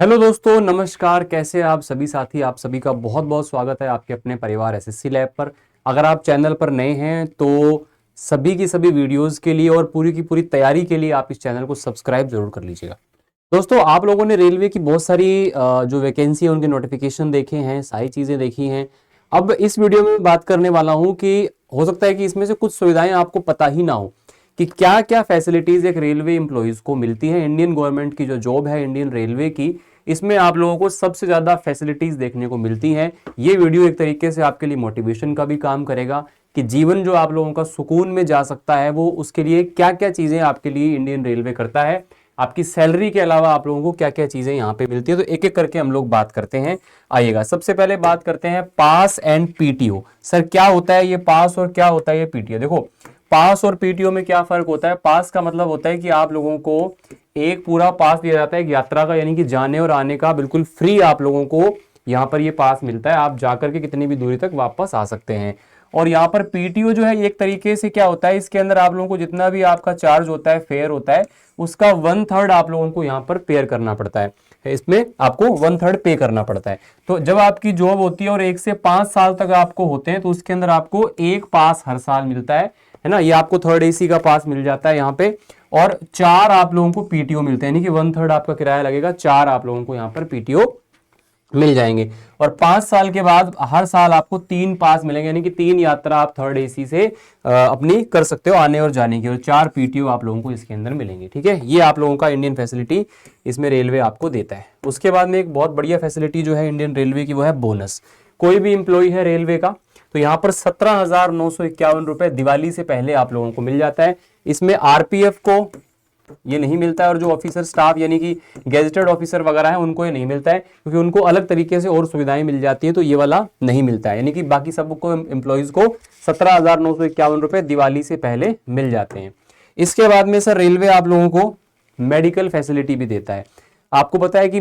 Hello दोस्तों, नमस्कार। कैसे आप सभी साथी? आप सभी का बहुत बहुत स्वागत है आपके अपने परिवार एसएससी लैब पर। अगर आप चैनल पर नए हैं तो सभी की सभी वीडियोस के लिए और पूरी की पूरी तैयारी के लिए आप इस चैनल को सब्सक्राइब जरूर कर लीजिएगा। दोस्तों, आप लोगों ने रेलवे की बहुत सारी जो वैकेंसी है उनके नोटिफिकेशन देखे हैं, सारी चीज़ें देखी हैं। अब इस वीडियो में मैं बात करने वाला हूँ कि हो सकता है कि इसमें से कुछ सुविधाएं आपको पता ही ना हो कि क्या क्या फैसिलिटीज एक रेलवे एम्प्लॉयज को मिलती है। इंडियन गवर्नमेंट की जो जॉब है इंडियन रेलवे की, इसमें आप लोगों को सबसे ज्यादा फैसिलिटीज देखने को मिलती हैं। ये वीडियो एक तरीके से आपके लिए मोटिवेशन का भी काम करेगा कि जीवन जो आप लोगों का सुकून में जा सकता है वो उसके लिए क्या क्या चीजें आपके लिए इंडियन रेलवे करता है। आपकी सैलरी के अलावा आप लोगों को क्या क्या चीजें यहाँ पे मिलती है, तो एक एक करके हम लोग बात करते हैं। आइएगा, सबसे पहले बात करते हैं पास एंड पीटीओ। सर क्या होता है ये पास और क्या होता है ये पीटीओ? देखो, पास और पीटीओ में क्या फर्क होता है। पास का मतलब होता है कि आप लोगों को एक पूरा पास दिया जाता है एक यात्रा का, यानी कि जाने और आने का बिल्कुल फ्री आप लोगों को यहाँ पर ये पास मिलता है। आप जाकर के कितनी भी दूरी तक वापस आ सकते हैं। और यहाँ पर पीटीओ जो है एक तरीके से क्या होता है, इसके अंदर आप लोगों को जितना भी आपका चार्ज होता है, फेयर होता है, उसका 1/3 आप लोगों को यहाँ पर पेयर करना पड़ता है। इसमें आपको 1/3 पे करना पड़ता है। तो जब आपकी जॉब होती है और 1 से 5 साल तक आपको होते हैं तो उसके अंदर आपको एक पास हर साल मिलता है ना। ये आपको थर्ड एसी का पास मिल जाता है यहाँ पे। और 4 आप लोगों को पीटीओ मिलते हैं, यानी कि 1/3 आपका किराया लगेगा, 4 आप लोगों को यहाँ पर पीटीओ मिल जाएंगे। और 5 साल के बाद हर साल आपको 3 पास मिलेंगे, यानी कि 3 यात्रा आप थर्ड एसी से अपनी कर सकते हो आने और जाने की, और 4 पीटीओ आप लोगों को इसके अंदर मिलेंगे। ठीक है, ये आप लोगों का इंडियन फैसिलिटी इसमें रेलवे आपको देता है। उसके बाद में एक बहुत बढ़िया फैसिलिटी जो है इंडियन रेलवे की वो है बोनस। कोई भी इंप्लॉई है रेलवे का तो यहाँ पर 17,951 रुपए दिवाली से पहले आप लोगों को मिल जाता है। इसमें आरपीएफ को ये नहीं मिलता है, और जो ऑफिसर स्टाफ यानी कि गेजेटेड ऑफिसर वगैरह है उनको ये नहीं मिलता है, क्योंकि उनको अलग तरीके से और सुविधाएं मिल जाती है, तो ये वाला नहीं मिलता है। यानी कि बाकी सबको एम्प्लॉयज को 17,951 रुपए दिवाली से पहले मिल जाते हैं। इसके बाद में सर रेलवे आप लोगों को मेडिकल फैसिलिटी भी देता है। आपको पता है कि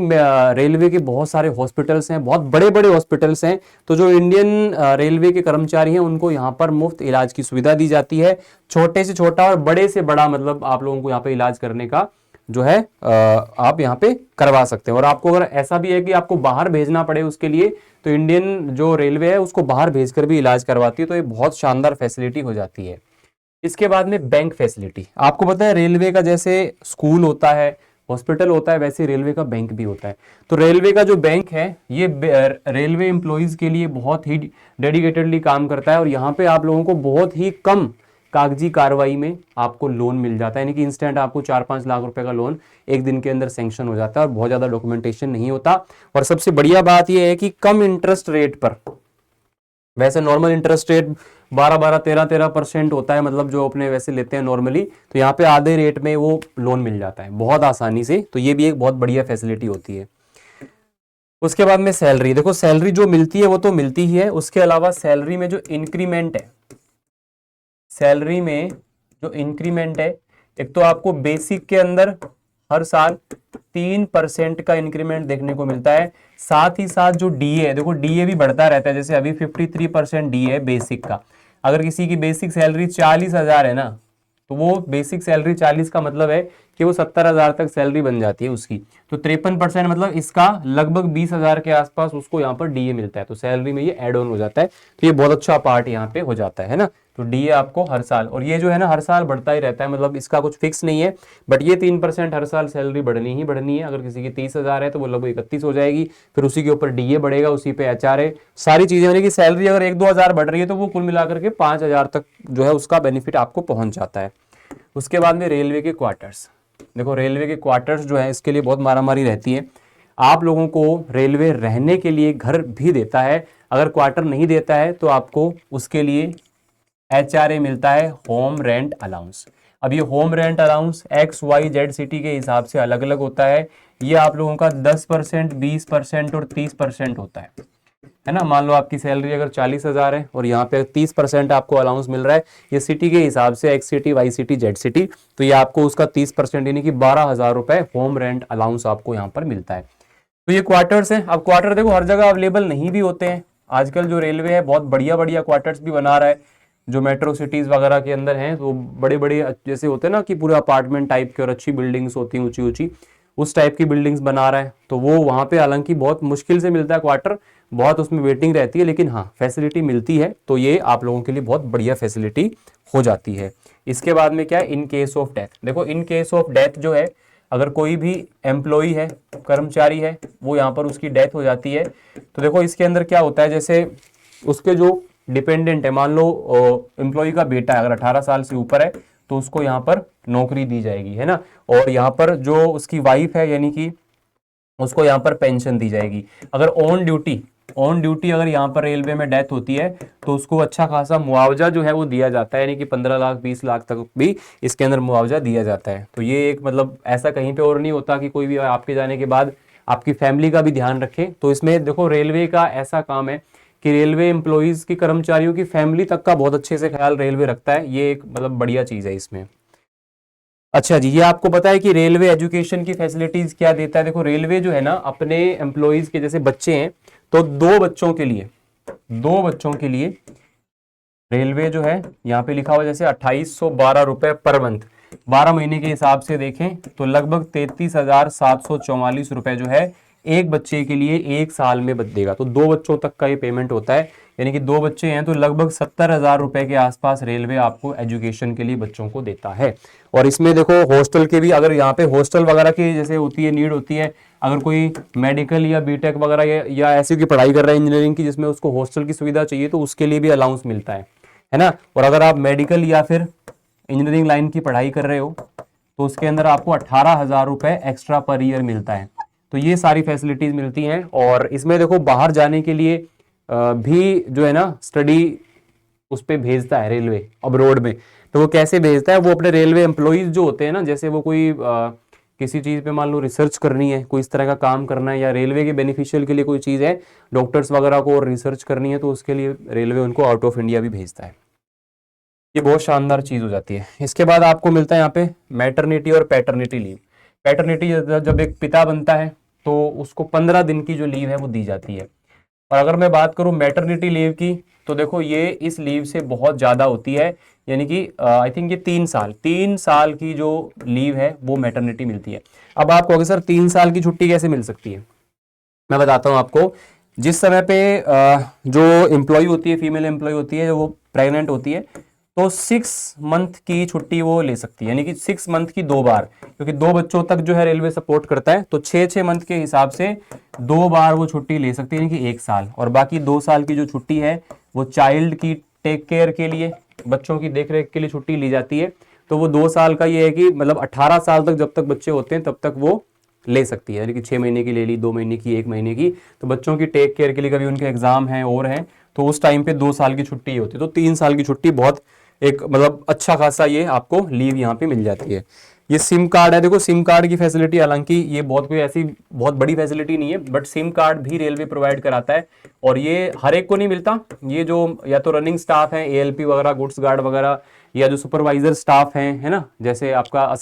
रेलवे के बहुत सारे हॉस्पिटल्स हैं, बहुत बड़े बड़े हॉस्पिटल्स हैं, तो जो इंडियन रेलवे के कर्मचारी हैं उनको यहाँ पर मुफ्त इलाज की सुविधा दी जाती है। छोटे से छोटा और बड़े से बड़ा, मतलब आप लोगों को यहाँ पे इलाज करने का जो है आप यहाँ पे करवा सकते हैं। और आपको अगर ऐसा भी है कि आपको बाहर भेजना पड़े उसके लिए, तो इंडियन जो रेलवे है उसको बाहर भेजकर भी इलाज करवाती है, तो ये बहुत शानदार फैसिलिटी हो जाती है। इसके बाद में बैंक फैसिलिटी। आपको पता है रेलवे का जैसे स्कूल होता है, हॉस्पिटल होता है, वैसे रेलवे का बैंक भी होता है। तो रेलवे का जो बैंक है ये रेलवे एम्प्लॉयज के लिए बहुत ही डेडिकेटेडली काम करता है, और यहाँ पे आप लोगों को बहुत ही कम कागजी कार्रवाई में आपको लोन मिल जाता है, यानी कि इंस्टेंट आपको 4-5 लाख रुपए का लोन एक दिन के अंदर सैंक्शन हो जाता है, और बहुत ज्यादा डॉक्यूमेंटेशन नहीं होता। और सबसे बढ़िया बात यह है कि कम इंटरेस्ट रेट पर, वैसे नॉर्मल इंटरेस्ट रेट 12-12, 13-13% होता है, मतलब जो अपने वैसे लेते हैं नॉर्मली, तो यहाँ पे आधे रेट में वो लोन मिल जाता है बहुत आसानी से। तो ये भी एक बहुत बढ़िया फैसिलिटी होती है। उसके बाद में सैलरी। देखो, सैलरी जो मिलती है वो तो मिलती ही है, उसके अलावा सैलरी में जो इंक्रीमेंट है, सैलरी में जो इंक्रीमेंट है, एक तो आपको बेसिक के अंदर हर साल 3% का इंक्रीमेंट देखने को मिलता है। साथ ही साथ जो डीए है, देखो डीए भी बढ़ता रहता है, जैसे अभी 53% डीए है बेसिक का। अगर किसी की बेसिक सैलरी 40,000 है ना, तो वो बेसिक सैलरी 40 का मतलब है कि वो 70,000 तक सैलरी बन जाती है उसकी। तो 53% मतलब इसका लगभग 20,000 के आसपास उसको यहाँ पर डीए मिलता है, तो सैलरी में ये एड ऑन हो जाता है। तो ये बहुत अच्छा पार्ट यहाँ पे हो जाता है ना। तो डीए आपको हर साल, और ये जो है ना हर साल बढ़ता ही रहता है, मतलब इसका कुछ फिक्स नहीं है, बट ये 3% हर साल सैलरी बढ़नी ही बढ़नी है। अगर किसी की 30,000 है तो वो लगभग 31 हो जाएगी, फिर उसी के ऊपर डीए बढ़ेगा, उसी पे एचआरए, सारी चीजें, यानी कि सैलरी अगर 1-2 हज़ार बढ़ रही है तो वो कुल मिलाकर के 5,000 तक जो है उसका बेनिफिट आपको पहुंच जाता है। उसके बाद में रेलवे के क्वार्टर्स। देखो, रेलवे के क्वार्टर्स जो है इसके लिए बहुत मारामारी रहती है। आप लोगों को रेलवे रहने के लिए घर भी देता है, अगर क्वार्टर नहीं देता है तो आपको उसके लिए एचआरए मिलता है, होम रेंट अलाउंस। अब ये home rent allowance XYZ city के हिसाब से अलग अलग होता है। ये आप लोगों का 10%, 20% और 30% होता है ना। मान लो आपकी सैलरी अगर 40,000 है और यहाँ पे 30% आपको अलाउंस मिल रहा है, ये सिटी के हिसाब से X city, Y city, Z city, तो ये आपको उसका 30% यानी कि 12,000 रुपए होम रेंट अलाउंस आपको यहाँ पर मिलता है। तो ये क्वार्टर्स है। अब क्वार्टर देखो हर जगह अवेलेबल नहीं भी होते हैं। आजकल जो रेलवे है बहुत बढ़िया बढ़िया क्वार्टर्स भी बना रहा है, जो मेट्रो सिटीज वगैरह के अंदर हैं, तो बड़े बड़े जैसे होते हैं ना कि पूरे अपार्टमेंट टाइप के और अच्छी बिल्डिंग्स होती हैं ऊंची ऊंची, उस टाइप की बिल्डिंग्स बना रहा है, तो वो वहाँ पे हालांकि बहुत मुश्किल से मिलता है क्वार्टर, बहुत उसमें वेटिंग रहती है, लेकिन हाँ फैसिलिटी मिलती है, तो ये आप लोगों के लिए बहुत बढ़िया फैसिलिटी हो जाती है। इसके बाद में क्या है, इन केस ऑफ डेथ, देखो इन केस ऑफ डेथ जो है, अगर कोई भी एम्प्लॉई है, कर्मचारी है, वो यहाँ पर उसकी डेथ हो जाती है, तो देखो इसके अंदर क्या होता है, जैसे उसके जो डिपेंडेंट है, मान लो एम्प्लॉय का बेटा है, अगर 18 साल से ऊपर है तो उसको यहाँ पर नौकरी दी जाएगी, है ना, और यहाँ पर जो उसकी वाइफ है यानी कि उसको यहाँ पर पेंशन दी जाएगी। अगर ऑन ड्यूटी अगर यहाँ पर रेलवे में डेथ होती है तो उसको अच्छा खासा मुआवजा जो है वो दिया जाता है, यानी कि 15 लाख 20 लाख तक भी इसके अंदर मुआवजा दिया जाता है। तो ये एक मतलब ऐसा कहीं पे और नहीं होता कि कोई भी आपके जाने के बाद आपकी फैमिली का भी ध्यान रखे। तो इसमें देखो रेलवे का ऐसा काम है कि रेलवे एम्प्लॉइज की, कर्मचारियों की फैमिली तक का बहुत अच्छे से ख्याल रेलवे रखता है, ये एक मतलब बढ़िया चीज है इसमें। अच्छा जी, ये आपको पता है कि रेलवे एजुकेशन की फैसिलिटीज क्या देता है। देखो रेलवे जो है ना अपने एम्प्लॉइज के, जैसे बच्चे हैं तो दो बच्चों के लिए रेलवे जो है यहाँ पे लिखा हुआ जैसे 2812 रुपए पर मंथ, 12 महीने के हिसाब से देखें तो लगभग 33,744 रुपए जो है एक बच्चे के लिए एक साल में देगा। तो दो बच्चों तक का ये पेमेंट होता है, यानी कि दो बच्चे हैं तो लगभग 70,000 रुपए के आसपास रेलवे आपको एजुकेशन के लिए बच्चों को देता है। और इसमें देखो हॉस्टल के भी, अगर यहाँ पे हॉस्टल वगैरह की जैसे होती है, नीड होती है, अगर कोई मेडिकल या बीटेक वगैरह या ऐसी की पढ़ाई कर रहा है इंजीनियरिंग की, जिसमें उसको हॉस्टल की सुविधा चाहिए, तो उसके लिए भी अलाउंस मिलता है ना। और अगर आप मेडिकल या फिर इंजीनियरिंग लाइन की पढ़ाई कर रहे हो तो उसके अंदर आपको 18,000 रुपए एक्स्ट्रा पर ईयर मिलता है। तो ये सारी फैसिलिटीज मिलती हैं। और इसमें देखो बाहर जाने के लिए भी जो है ना स्टडी उस पे भेजता है रेलवे अब्रोड में। तो वो कैसे भेजता है, वो अपने रेलवे एम्प्लॉइज जो होते हैं ना, जैसे वो कोई किसी चीज पे मान लो रिसर्च करनी है, कोई इस तरह का काम करना है, या रेलवे के बेनिफिशियल के लिए कोई चीज है, डॉक्टर्स वगैरह को और रिसर्च करनी है, तो उसके लिए रेलवे उनको आउट ऑफ इंडिया भी भेजता है। ये बहुत शानदार चीज हो जाती है। इसके बाद आपको मिलता है यहाँ पे मैटरनिटी और पैटर्निटी लीव। पैटर्निटी जब एक पिता बनता है तो उसको 15 दिन की जो लीव है वो दी जाती है। और अगर मैं बात करूं मैटरनिटी लीव की, तो देखो ये इस लीव से बहुत ज्यादा होती है, यानी कि आई थिंक ये 3 साल की जो लीव है वो मैटरनिटी मिलती है। अब आप कहोगे सर 3 साल की छुट्टी कैसे मिल सकती है, मैं बताता हूं आपको। जिस समय पे जो एम्प्लॉय होती है, फीमेल एम्प्लॉय होती है, वो प्रेग्नेंट होती है, तो 6 मंथ की छुट्टी वो ले सकती है, यानी कि 6 मंथ की 2 बार, क्योंकि 2 बच्चों तक जो है रेलवे सपोर्ट करता है, तो 6-6 मंथ के हिसाब से 2 बार वो छुट्टी ले सकती है, यानी कि 1 साल। और बाकी 2 साल की जो छुट्टी है वो चाइल्ड की टेक केयर के लिए, बच्चों की देखरेख के लिए छुट्टी ली जाती है। तो वो 2 साल का ये है कि मतलब 18 साल तक जब तक बच्चे होते हैं तब तक वो ले सकती है, यानी कि 6 महीने की ले ली, 2 महीने की, 1 महीने की। तो बच्चों की टेक केयर के लिए कभी उनके एग्जाम हैं और हैं तो उस टाइम पे 2 साल की छुट्टी होती है। तो 3 साल की छुट्टी बहुत एक मतलब अच्छा खासा ये आपको लीव यहाँ पे मिल जाती है। ये सिम कार्ड है, देखो सिम कार्ड की फैसिलिटी, हालांकि ये बहुत कोई ऐसी बहुत बड़ी फैसिलिटी नहीं है, बट सिम कार्ड भी रेलवे प्रोवाइड कराता है। और ये हर एक को नहीं मिलता, ये जो या तो रनिंग स्टाफ है, एएलपी वगैरह, गुड्स गार्ड वगैरह, या जो सुपरवाइजर स्टाफ हैं, है ना, जैसे आपका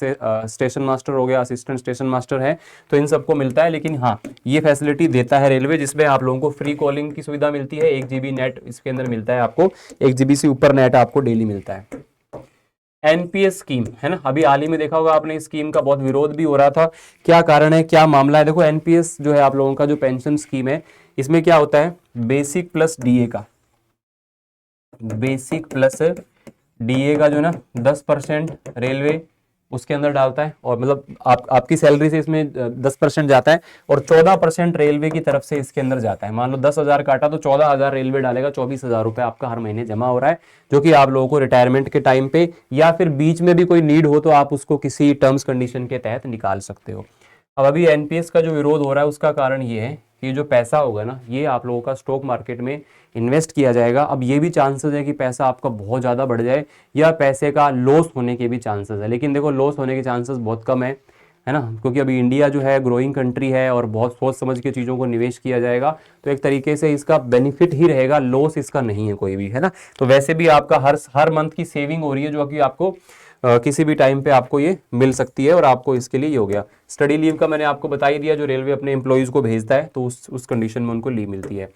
स्टेशन मास्टर हो गया, असिस्टेंट स्टेशन मास्टर है, तो इन सबको मिलता है। लेकिन हाँ ये फैसिलिटी देता है रेलवे, जिसमें आप लोगों को फ्री कॉलिंग की सुविधा मिलती है, 1 GB नेट इसके अंदर मिलता है आपको, 1 GB से ऊपर नेट आपको डेली मिलता है। एनपीएस स्कीम है ना, अभी हाल ही में देखा होगा आपने, इस स्कीम का बहुत विरोध भी हो रहा था, क्या कारण है, क्या मामला है। देखो एनपीएस जो है आप लोगों का जो पेंशन स्कीम है, इसमें क्या होता है, बेसिक प्लस डीए का, बेसिक प्लस डीए का जो ना 10% रेलवे उसके अंदर डालता है, और मतलब आपकी सैलरी से इसमें 10% जाता है, और 14% रेलवे की तरफ से इसके अंदर जाता है। मान लो 10,000 काटा तो 14,000 रेलवे डालेगा, 24,000 रुपए आपका हर महीने जमा हो रहा है, जो कि आप लोगों को रिटायरमेंट के टाइम पे या फिर बीच में भी कोई नीड हो तो आप उसको किसी टर्म्स कंडीशन के तहत निकाल सकते हो। अब अभी एनपीएस का जो विरोध हो रहा है उसका कारण ये है कि जो पैसा होगा ना, ये आप लोगों का स्टॉक मार्केट में इन्वेस्ट किया जाएगा। अब ये भी चांसेस है कि पैसा आपका बहुत ज़्यादा बढ़ जाए, या पैसे का लॉस होने के भी चांसेस है। लेकिन देखो लॉस होने के चांसेस बहुत कम है ना, क्योंकि अभी इंडिया जो है ग्रोइंग कंट्री है और बहुत सोच समझ के चीज़ों को निवेश किया जाएगा, तो एक तरीके से इसका बेनिफिट ही रहेगा, लॉस इसका नहीं है कोई भी, है ना। तो वैसे भी आपका हर मंथ की सेविंग हो रही है, जो कि आपको किसी भी टाइम पे आपको ये मिल सकती है, और आपको इसके लिए ये हो गया। स्टडी लीव का मैंने आपको बता ही दिया, जो रेलवे अपने एम्प्लॉइज को भेजता है तो उस कंडीशन में उनको लीव मिलती है।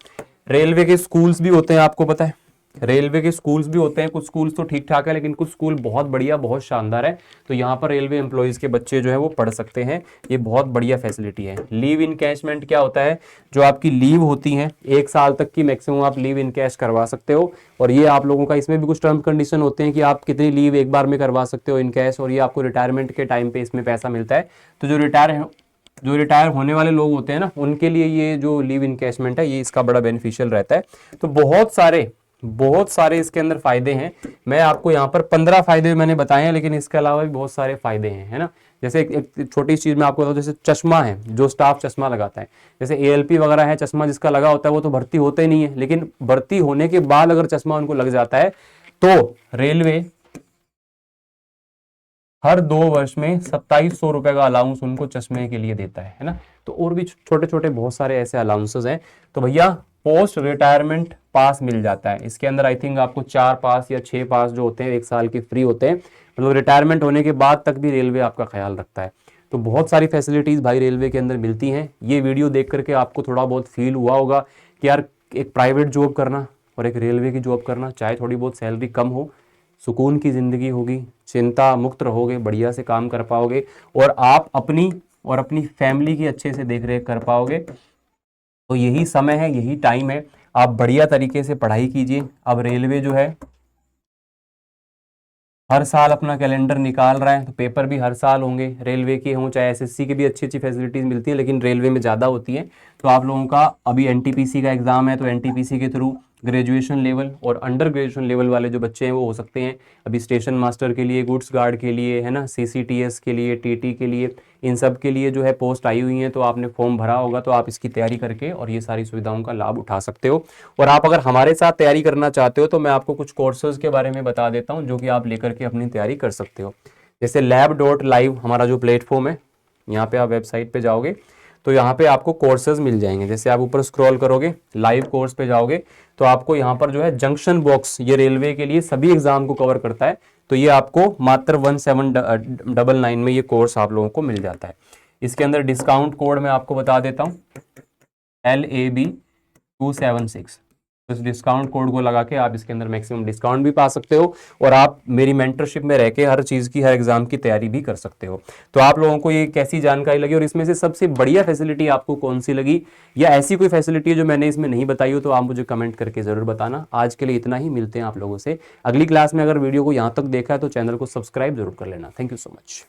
रेलवे के स्कूल्स भी होते हैं, आपको पता है, रेलवे के स्कूल्स भी होते हैं, कुछ स्कूल्स तो ठीक ठाक है, लेकिन कुछ स्कूल बहुत बढ़िया, बहुत शानदार है। तो यहाँ पर रेलवे एम्प्लॉयज़ के बच्चे जो है वो पढ़ सकते हैं, ये बहुत बढ़िया फैसिलिटी है। लीव इनकैशमेंट क्या होता है, जो आपकी लीव होती हैं 1 साल तक की मैक्सिमम आप लीव इनकैश करवा सकते हो। और ये आप लोगों का, इसमें भी कुछ टर्म कंडीशन होते हैं कि आप कितनी लीव एक बार में करवा सकते हो इनकैश, और ये आपको रिटायरमेंट के टाइम पे इसमें पैसा मिलता है। तो जो रिटायर होने वाले लोग होते हैं ना, उनके लिए ये जो लीव इनकैशमेंट है ये इसका बड़ा बेनिफिशियल रहता है। तो बहुत सारे इसके अंदर फायदे हैं। मैं आपको यहाँ पर 15 फायदे मैंने बताए हैं, लेकिन इसके अलावा भी बहुत सारे फायदे हैं, है ना। जैसे एक छोटी चीज मैं आपको बताऊं, जैसे चश्मा है, जो स्टाफ चश्मा लगाता है, जैसे एएलपी वगैरह है, चश्मा जिसका लगा होता है वो तो भर्ती होते ही नहीं है, लेकिन भर्ती होने के बाद अगर चश्मा उनको लग जाता है तो रेलवे हर 2 वर्ष में 2700 रुपए का अलाउंस उनको चश्मे के लिए देता है ना। तो और भी छोटे छोटे बहुत सारे ऐसे अलाउंसेस हैं। तो भैया पोस्ट रिटायरमेंट पास मिल जाता है इसके अंदर। आई थिंक आपको 4 पास या 6 पास जो होते हैं 1 साल के फ्री होते हैं, मतलब रिटायरमेंट होने के बाद तक भी रेलवे आपका ख्याल रखता है। तो बहुत सारी फैसिलिटीज़ भाई रेलवे के अंदर मिलती हैं। ये वीडियो देख करके आपको थोड़ा बहुत फील हुआ होगा कि यार एक प्राइवेट जॉब करना और एक रेलवे की जॉब करना, चाहे थोड़ी बहुत सैलरी कम हो, सुकून की ज़िंदगी होगी, चिंता मुक्त रहोगे, बढ़िया से काम कर पाओगे, और आप अपनी फैमिली की अच्छे से देख रेख कर पाओगे। तो यही समय है, यही टाइम है, आप बढ़िया तरीके से पढ़ाई कीजिए। अब रेलवे जो है हर साल अपना कैलेंडर निकाल रहा है, तो पेपर भी हर साल होंगे, रेलवे के हों चाहे एसएससी के भी अच्छी अच्छी फैसिलिटीज़ मिलती हैं, लेकिन रेलवे में ज़्यादा होती हैं। तो आप लोगों का अभी एनटीपीसी का एग्ज़ाम है, तो एनटीपीसी के थ्रू ग्रेजुएशन लेवल और अंडर ग्रेजुएशन लेवल वाले जो बच्चे हैं वो हो सकते हैं अभी स्टेशन मास्टर के लिए, गुड्स गार्ड के लिए, है ना, सीसीटीएस के लिए, टीटी के लिए, इन सब के लिए जो है पोस्ट आई हुई हैं। तो आपने फॉर्म भरा होगा, तो आप इसकी तैयारी करके और ये सारी सुविधाओं का लाभ उठा सकते हो। और आप अगर हमारे साथ तैयारी करना चाहते हो तो मैं आपको कुछ कोर्सेज के बारे में बता देता हूँ, जो कि आप लेकर के अपनी तैयारी कर सकते हो। जैसे lab.live हमारा जो प्लेटफॉर्म है, यहाँ पे आप वेबसाइट पे जाओगे तो यहाँ पे आपको कोर्सेज मिल जाएंगे। जैसे आप ऊपर स्क्रॉल करोगे, लाइव कोर्स पे जाओगे, तो आपको यहाँ पर जो है जंक्शन बॉक्स, ये रेलवे के लिए सभी एग्जाम को कवर करता है। तो ये आपको मात्र 1799 में ये कोर्स आप लोगों को मिल जाता है। इसके अंदर डिस्काउंट कोड मैं आपको बता देता हूँ, LAB276। तो इस डिस्काउंट कोड को लगा के आप इसके अंदर मैक्सिमम डिस्काउंट भी पा सकते हो, और आप मेरी मेंटरशिप में रह के हर चीज़ की, हर एग्जाम की तैयारी भी कर सकते हो। तो आप लोगों को ये कैसी जानकारी लगी, और इसमें से सबसे बढ़िया फैसिलिटी आपको कौन सी लगी, या ऐसी कोई फैसिलिटी है जो मैंने इसमें नहीं बताई हो, तो आप मुझे कमेंट करके ज़रूर बताना। आज के लिए इतना ही, मिलते हैं आप लोगों से अगली क्लास में। अगर वीडियो को यहाँ तक देखा है तो चैनल को सब्सक्राइब जरूर कर लेना। Thank you so much.